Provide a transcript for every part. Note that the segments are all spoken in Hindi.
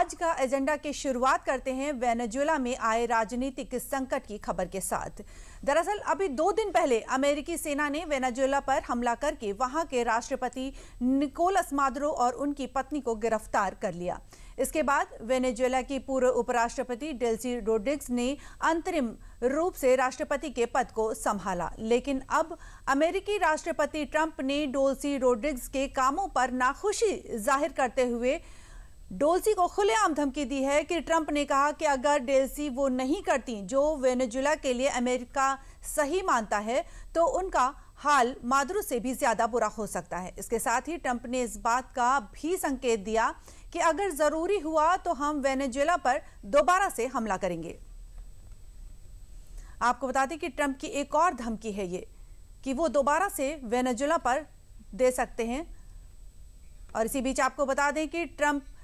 आज का एजेंडा की शुरुआत करते हैं वेनेजुएला में आए राजनीतिक संकट की खबर के साथ। दरअसल अभी 2 दिन पहले अमेरिकी सेना ने वेनेजुएला पर हमला करके वहां के राष्ट्रपति निकोलस मादुरो और उनकी पत्नी को गिरफ्तार कर लिया। इसके बाद वेनेजुएला की पूर्व उपराष्ट्रपति डेल्सी रोड्रिग्स ने अंतरिम रूप से राष्ट्रपति के पद को संभाला, लेकिन अब अमेरिकी राष्ट्रपति ट्रंप ने डेल्सी रोड्रिग्स के कामों पर नाखुशी जाहिर करते हुए डेल्सी को खुलेआम धमकी दी है कि ट्रंप ने कहा कि अगर डेल्सी वो नहीं करती जो वेनेजुएला के लिए अमेरिका सही मानता है तो उनका हाल मादुरो से भी ज्यादा बुरा हो सकता है। इसके साथ ही ट्रंप ने इस बात का भी संकेत दिया कि अगर जरूरी हुआ तो हम वेनेजुएला पर दोबारा से हमला करेंगे। आपको बता दें कि ट्रंप की एक और धमकी है ये कि वो दोबारा से वेनेजुएला पर दे सकते हैं। और इसी बीच आपको बता दें कि ट्रंप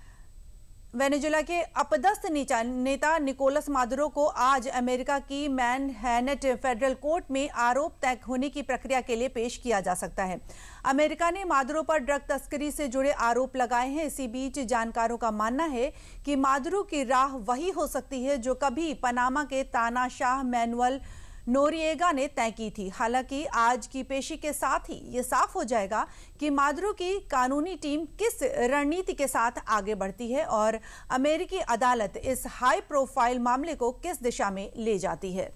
वेनेजुएला के अपदस्थ नेता निकोलस मादुरो को आज अमेरिका की मैनहट्टन फेडरल कोर्ट में आरोप तय होने की प्रक्रिया के लिए पेश किया जा सकता है। अमेरिका ने मादुरो पर ड्रग तस्करी से जुड़े आरोप लगाए हैं। इसी बीच जानकारों का मानना है कि मादुरो की राह वही हो सकती है जो कभी पनामा के तानाशाह मैनुअल नोरिएगा ने तय की थी। हालांकि आज की पेशी के साथ ही ये साफ हो जाएगा कि मादुरो की कानूनी टीम किस रणनीति के साथ आगे बढ़ती है और अमेरिकी अदालत इस हाई प्रोफाइल मामले को किस दिशा में ले जाती है।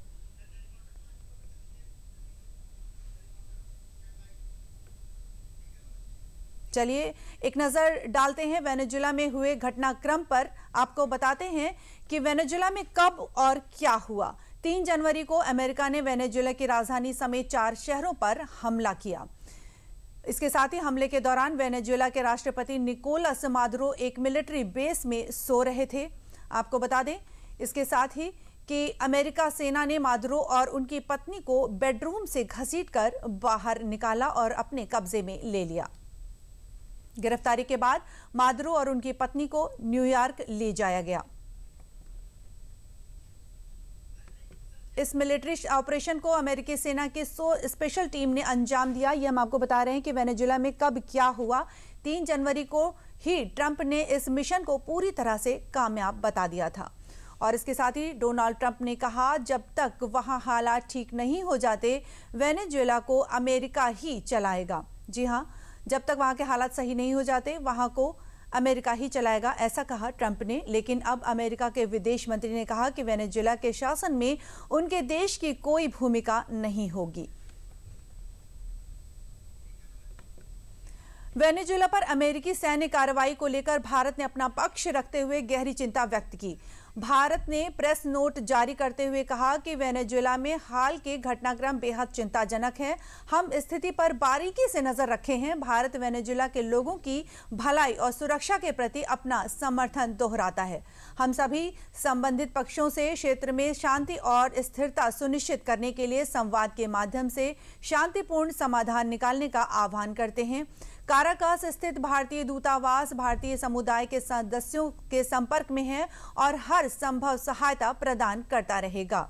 चलिए एक नजर डालते हैं वेनेजुएला में हुए घटनाक्रम पर। आपको बताते हैं कि वेनेजुएला में कब और क्या हुआ। 3 जनवरी को अमेरिका ने वेनेजुएला की राजधानी समेत 4 शहरों पर हमला किया। इसके साथ ही हमले के दौरान वेनेजुएला के राष्ट्रपति निकोलस मादुरो एक मिलिट्री बेस में सो रहे थे। आपको बता दें इसके साथ ही कि अमेरिका सेना ने मादुरो और उनकी पत्नी को बेडरूम से घसीटकर बाहर निकाला और अपने कब्जे में ले लिया। गिरफ्तारी के बाद मादुरो और उनकी पत्नी को न्यूयॉर्क ले जाया गया। इस मिलिट्री ऑपरेशन को अमेरिकी सेना की स्पेशल टीम ने अंजाम दिया। ये हम आपको बता रहे हैं कि वेनेजुएला में कब क्या हुआ। 3 जनवरी को ही ट्रंप ने इस मिशन को पूरी तरह से कामयाब बता दिया था। और इसके साथ ही डोनाल्ड ट्रंप ने कहा जब तक वहां हालात ठीक नहीं हो जाते वेनेजुएला को अमेरिका ही चलाएगा। जी हां, जब तक वहां के हालात सही नहीं हो जाते वहां को अमेरिका ही चलाएगा, ऐसा कहा ट्रंप ने। लेकिन अब अमेरिका के विदेश मंत्री ने कहा कि वेनेजुएला के शासन में उनके देश की कोई भूमिका नहीं होगी। वेनेजुएला पर अमेरिकी सैन्य कार्रवाई को लेकर भारत ने अपना पक्ष रखते हुए गहरी चिंता व्यक्त की। भारत ने प्रेस नोट जारी करते हुए कहा कि वेनेजुएला में हाल के घटनाक्रम बेहद चिंताजनक है। हम स्थिति पर बारीकी से नजर रखे हैं। भारत वेनेजुएला के लोगों की भलाई और सुरक्षा के प्रति अपना समर्थन दोहराता है। हम सभी संबंधित पक्षों से क्षेत्र में शांति और स्थिरता सुनिश्चित करने के लिए संवाद के माध्यम से शांतिपूर्ण समाधान निकालने का आह्वान करते हैं। काराकास स्थित भारतीय दूतावास भारतीय समुदाय के सदस्यों के संपर्क में है और हर संभव सहायता प्रदान करता रहेगा।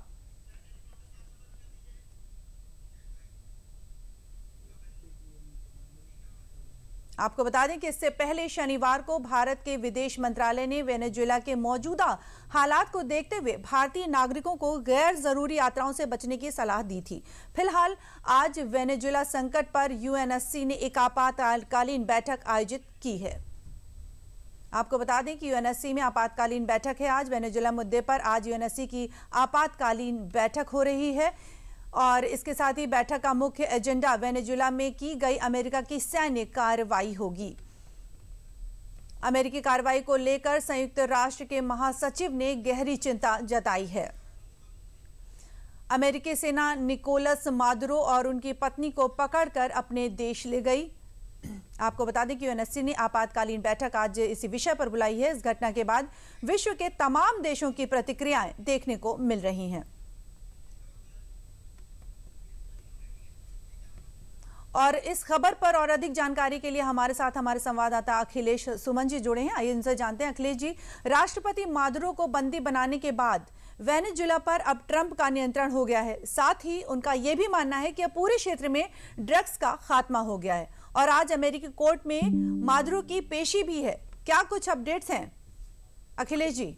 आपको बता दें कि इससे पहले शनिवार को भारत के विदेश मंत्रालय ने वेनेजुएला के मौजूदा हालात को देखते हुए भारतीय नागरिकों को गैर जरूरी यात्राओं से बचने की सलाह दी थी। फिलहाल आज वेनेजुएला संकट पर यूएनएससी ने एक आपातकालीन बैठक आयोजित की है। आपको बता दें कि यूएनएससी में आपातकालीन बैठक है। आज वेनेजुएला मुद्दे पर आज यूएनएससी की आपातकालीन बैठक हो रही है और इसके साथ ही बैठक का मुख्य एजेंडा वेनेजुएला में की गई अमेरिका की सैन्य कार्रवाई होगी। अमेरिकी कार्रवाई को लेकर संयुक्त राष्ट्र के महासचिव ने गहरी चिंता जताई है। अमेरिकी सेना निकोलस मादुरो और उनकी पत्नी को पकड़कर अपने देश ले गई। आपको बता दें कि यूएनएससी ने आपातकालीन बैठक आज इसी विषय पर बुलाई है। इस घटना के बाद विश्व के तमाम देशों की प्रतिक्रियाएं देखने को मिल रही हैं। और इस खबर पर और अधिक जानकारी के लिए हमारे साथ हमारे संवाददाता अखिलेश सुमन जी जुड़े हैं। आइए इनसे जानते हैं। अखिलेश जी, राष्ट्रपति मादुरो को बंदी बनाने के बाद वेनेजुएला पर अब ट्रंप का नियंत्रण हो गया है। साथ ही उनका यह भी मानना है कि अब पूरे क्षेत्र में ड्रग्स का खात्मा हो गया है और आज अमेरिकी कोर्ट में मादुरो की पेशी भी है। क्या कुछ अपडेट्स हैं अखिलेश जी।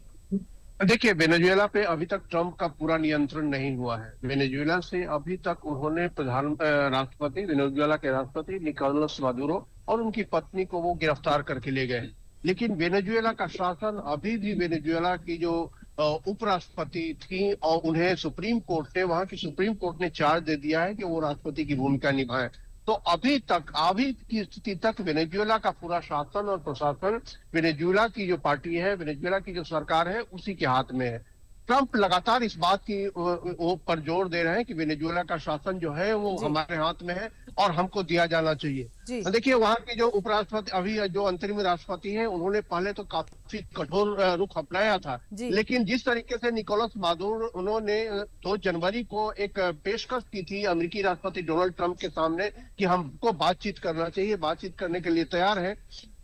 देखिए, वेनेजुएला पे अभी तक ट्रंप का पूरा नियंत्रण नहीं हुआ है। वेनेजुएला से अभी तक उन्होंने राष्ट्रपति, वेनेजुएला के राष्ट्रपति निकोलस मादुरो और उनकी पत्नी को वो गिरफ्तार करके ले गए। लेकिन वेनेजुएला का शासन अभी भी, वेनेजुएला की जो उपराष्ट्रपति थी और उन्हें सुप्रीम कोर्ट ने, वहां की सुप्रीम कोर्ट ने चार्ज दे दिया है कि वो राष्ट्रपति की भूमिका निभाएं। तो अभी की स्थिति तक वेनेजुएला का पूरा शासन और प्रशासन वेनेजुएला की जो पार्टी है, वेनेजुएला की जो सरकार है, उसी के हाथ में है। ट्रंप लगातार इस बात की वो पर जोर दे रहे हैं कि वेनेजुएला का शासन जो है वो हमारे हाथ में है और हमको दिया जाना चाहिए। देखिए, वहां के जो उपराष्ट्रपति, अभी जो अंतरिम राष्ट्रपति हैं, उन्होंने पहले तो काफी कठोर रुख अपनाया था, लेकिन जिस तरीके से निकोलस मादुरो, उन्होंने 2 जनवरी को एक पेशकश की थी अमेरिकी राष्ट्रपति डोनाल्ड ट्रंप के सामने कि हमको बातचीत करना चाहिए, बातचीत करने के लिए तैयार है।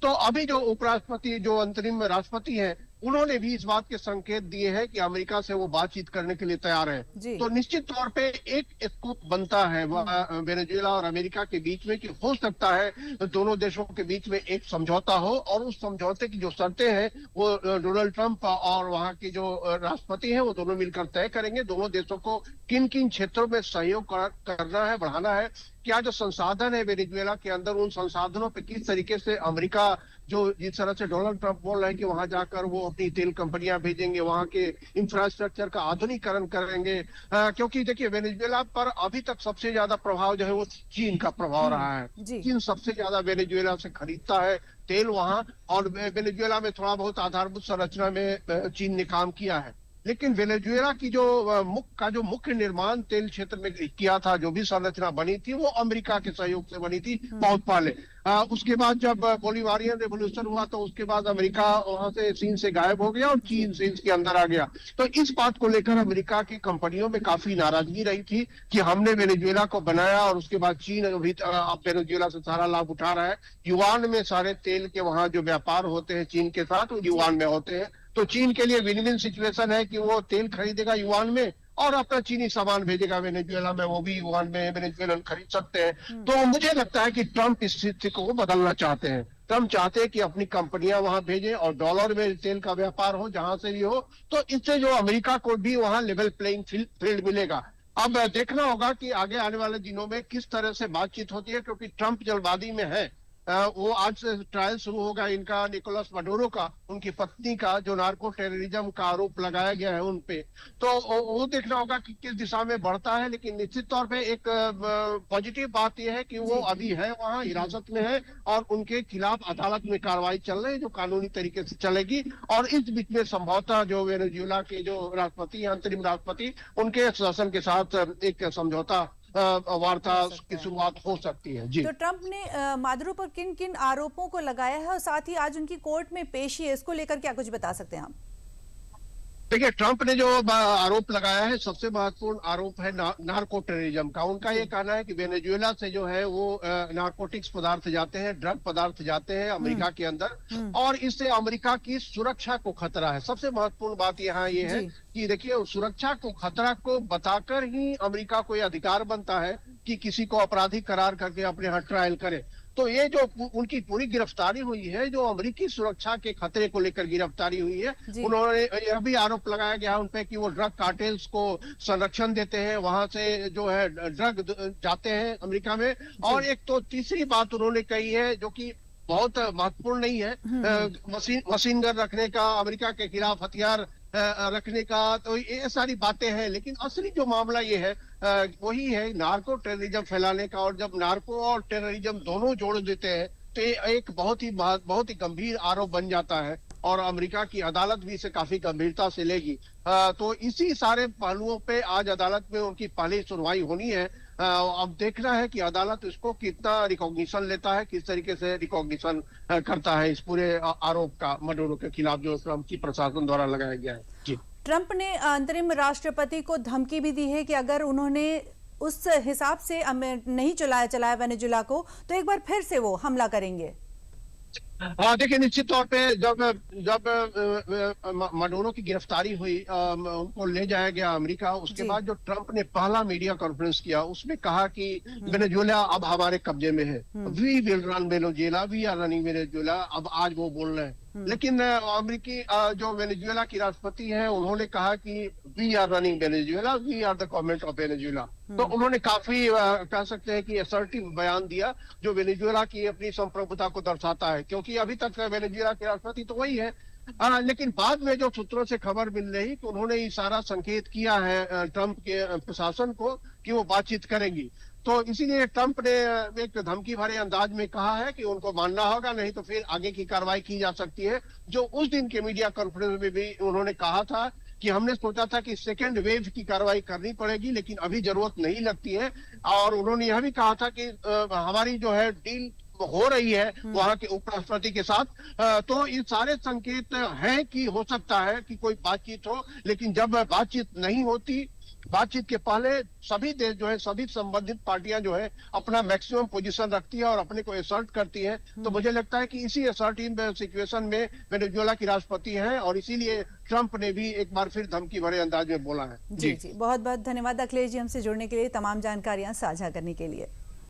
तो अभी जो उपराष्ट्रपति, जो अंतरिम राष्ट्रपति हैं, उन्होंने भी इस बात के संकेत दिए हैं कि अमेरिका से वो बातचीत करने के लिए तैयार है। तो निश्चित तौर पे एक स्कोप बनता है वेनेजुएला और अमेरिका के बीच में कि हो सकता है दोनों देशों के बीच में एक समझौता हो, और उस समझौते की जो शर्तें हैं वो डोनाल्ड ट्रंप और वहां के जो राष्ट्रपति हैं वो दोनों मिलकर तय करेंगे। दोनों देशों को किन किन क्षेत्रों में सहयोग करना है, बढ़ाना है, क्या जो संसाधन है वेनेजुएला के अंदर, उन संसाधनों पे किस तरीके से अमेरिका, जो जिस तरह से डोनाल्ड ट्रंप बोल रहे हैं कि वहां जाकर वो अपनी तेल कंपनियां भेजेंगे, वहां के इंफ्रास्ट्रक्चर का आधुनिकीकरण करेंगे। क्योंकि देखिए, वेनेजुएला पर अभी तक सबसे ज्यादा प्रभाव जो है वो चीन का प्रभाव रहा है। चीन सबसे ज्यादा वेनेजुएला से खरीदता है तेल वहां, और वेनेजुएला में थोड़ा बहुत आधारभूत संरचना में चीन ने काम किया है। लेकिन वेनेजुएला की जो मुख्य निर्माण तेल क्षेत्र में किया था, जो भी संरचना बनी थी, वो अमेरिका के सहयोग से बनी थी बहुत पहले। उसके बाद जब बोलिवारियन रेवोल्यूशन हुआ तो उसके बाद अमेरिका वहां से सीन से गायब हो गया और चीन सीन के अंदर आ गया। तो इस बात को लेकर अमेरिका की कंपनियों में काफी नाराजगी रही थी कि हमने वेनेजुएला को बनाया और उसके बाद चीन अभी अब वेनेजुएला से सारा लाभ उठा रहा है। युआन में सारे तेल के वहां जो व्यापार होते हैं चीन के साथ, वो युआन में होते हैं। तो चीन के लिए विन विन सिचुएशन है कि वो तेल खरीदेगा युआन में और अपना चीनी सामान भेजेगा वेनेजुएला में, वो भी युआन में वेनेजुएलन खरीद सकते हैं। तो मुझे लगता है कि ट्रंप इस स्थिति को बदलना चाहते हैं। ट्रंप चाहते हैं कि अपनी कंपनियां वहां भेजें और डॉलर में तेल का व्यापार हो, जहां से भी हो। तो इससे जो अमेरिका को भी वहां लेवल प्लेइंग फील्ड मिलेगा। अब देखना होगा कि आगे आने वाले दिनों में किस तरह से बातचीत होती है, क्योंकि ट्रंप जल्दबाजी में है। वो आज से ट्रायल शुरू होगा इनका, निकोलस मादुरो का, उनकी पत्नी का, जो नार्को टेररिज्म का आरोप लगाया गया है उन पे। तो वो देखना होगा कि किस दिशा में बढ़ता है। लेकिन निश्चित तौर पे एक पॉजिटिव बात यह है कि वो अभी है वहां, हिरासत में है और उनके खिलाफ अदालत में कार्रवाई चल रही है, जो कानूनी तरीके से चलेगी। और इस बीच में संभवतः जो वेनेजुएला के जो राष्ट्रपति, अंतरिम राष्ट्रपति, उनके शासन के साथ एक समझौता वार्ता की शुरुआत हो सकती है। जी, तो ट्रंप ने मादुरो पर किन किन आरोपों को लगाया है और साथ ही आज उनकी कोर्ट में पेशी है, इसको लेकर क्या कुछ बता सकते हैं आप? देखिए, ट्रंप ने जो आरोप लगाया है, सबसे महत्वपूर्ण आरोप है नार्को टेररिज्म का। उनका ये कहना है कि वेनेजुएला से जो है वो नार्कोटिक्स पदार्थ जाते हैं, ड्रग पदार्थ जाते हैं अमेरिका के अंदर, और इससे अमेरिका की सुरक्षा को खतरा है। सबसे महत्वपूर्ण बात यहाँ ये है कि देखिए, सुरक्षा को खतरा को बताकर ही अमेरिका को यह अधिकार बनता है कि किसी को अपराधी करार करके अपने यहाँ ट्रायल करे। तो ये जो उनकी पूरी गिरफ्तारी हुई है, जो अमेरिकी सुरक्षा के खतरे को लेकर गिरफ्तारी हुई है, उन्होंने यह भी आरोप लगाया गया उन पे कि वो ड्रग कार्टेल्स को संरक्षण देते हैं, वहां से जो है ड्रग जाते हैं अमेरिका में। और एक तो तीसरी बात उन्होंने कही है, जो कि बहुत महत्वपूर्ण नहीं है, मशीन गन रखने का, अमेरिका के खिलाफ हथियार रखने का। तो ये सारी बातें हैं, लेकिन असली जो मामला ये है वही है नार्को टेररिज्म फैलाने का। और जब नार्को और टेररिज्म दोनों जोड़ देते हैं तो एक बहुत ही गंभीर आरोप बन जाता है, और अमेरिका की अदालत भी इसे काफी गंभीरता से लेगी। तो इसी सारे पहलुओं पे आज अदालत में उनकी पहली सुनवाई होनी है। अब देखना है कि अदालत इसको कितना रिकॉग्निशन लेता है, किस तरीके से रिकॉग्निशन करता है इस पूरे आरोप का मादुरो के खिलाफ जो ट्रंप की प्रशासन द्वारा लगाया गया है। जी, ट्रंप ने अंतरिम राष्ट्रपति को धमकी भी दी है कि अगर उन्होंने उस हिसाब से नहीं चलाया वेनेजुएला को, तो एक बार फिर से वो हमला करेंगे। हाँ, देखिए, निश्चित तौर पे जब मादुरो की गिरफ्तारी हुई, उनको ले जाया गया अमेरिका, उसके बाद जो ट्रंप ने पहला मीडिया कॉन्फ्रेंस किया, उसमें कहा कि वेनेजुएला अब हमारे कब्जे में है। We will run Venezuela, we are running Venezuela. अब आज वो बोल रहे हैं लेकिन अमेरिकी जो वेनेजुएला की राष्ट्रपति हैं, उन्होंने कहा कि we are running Venezuela, we are the government of Venezuela. तो उन्होंने काफी कह सकते हैं कि असर्टिव बयान दिया, जो वेनेजुएला की अपनी संप्रभुता को दर्शाता है, क्योंकि अभी तक वेनेजुएला के राष्ट्रपति तो वही है। लेकिन बाद में जो सूत्रों से खबर मिल रही कि उन्होंने इशारा संकेत किया है ट्रंप के प्रशासन को कि वो बातचीत करेंगी। तो इसीलिए ट्रंप ने एक धमकी भरे अंदाज में कहा है कि उनको मानना होगा, नहीं तो फिर आगे की कार्रवाई की जा सकती है। जो उस दिन के मीडिया कॉन्फ्रेंस में भी उन्होंने कहा था कि हमने सोचा था कि सेकेंड वेव की कार्रवाई करनी पड़ेगी, लेकिन अभी जरूरत नहीं लगती है। और उन्होंने यह भी कहा था कि हमारी जो है डील हो रही है वहां के उपराष्ट्रपति के साथ। तो ये सारे संकेत हैं कि हो सकता है कि कोई बातचीत हो, लेकिन जब बातचीत नहीं होती, बातचीत के पहले सभी देश जो है, सभी संबंधित पार्टियां जो है अपना मैक्सिमम पोजीशन रखती है और अपने को असर्ट करती है। तो मुझे लगता है कि इसी असर्टिव सिचुएशन में वेनेजुएला की राष्ट्रपति हैं, और इसीलिए ट्रंप ने भी एक बार फिर धमकी भरे अंदाज में बोला है। जी जी, बहुत बहुत धन्यवाद अखिलेश जी, हमसे जुड़ने के लिए, तमाम जानकारियां साझा करने के लिए।